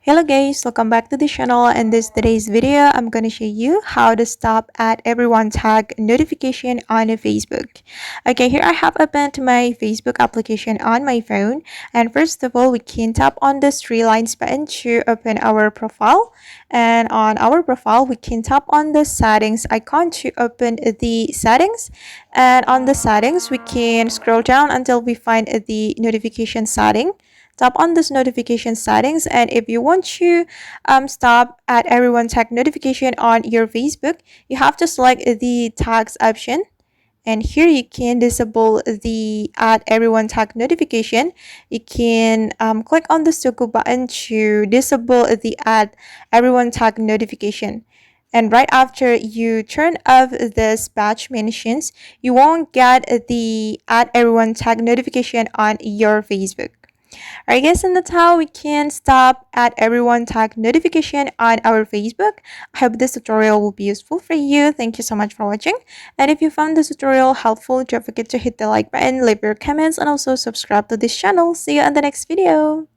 Hello guys, welcome back to the channel. In today's video, I'm going to show you how to stop at everyone tag notification on Facebook. Okay, here I have opened my Facebook application on my phone. And first of all, we can tap on this three lines button to open our profile. And on our profile, we can tap on the settings icon to open the settings. And on the settings, we can scroll down until we find the notification setting. Tap on this notification settings, and if you want to stop at everyone tag notification on your Facebook, you have to select the tags option, and here you can disable the add everyone tag notification. You can click on the toggle button to disable the add everyone tag notification. And right after you turn off this batch mentions, you won't get the add everyone tag notification on your Facebook. I guess, and that's how we can stop at everyone tag notification on our Facebook. I hope this tutorial will be useful for you. Thank you so much for watching. And if you found this tutorial helpful, don't forget to hit the like button, leave your comments, and also subscribe to this channel. See you on the next video.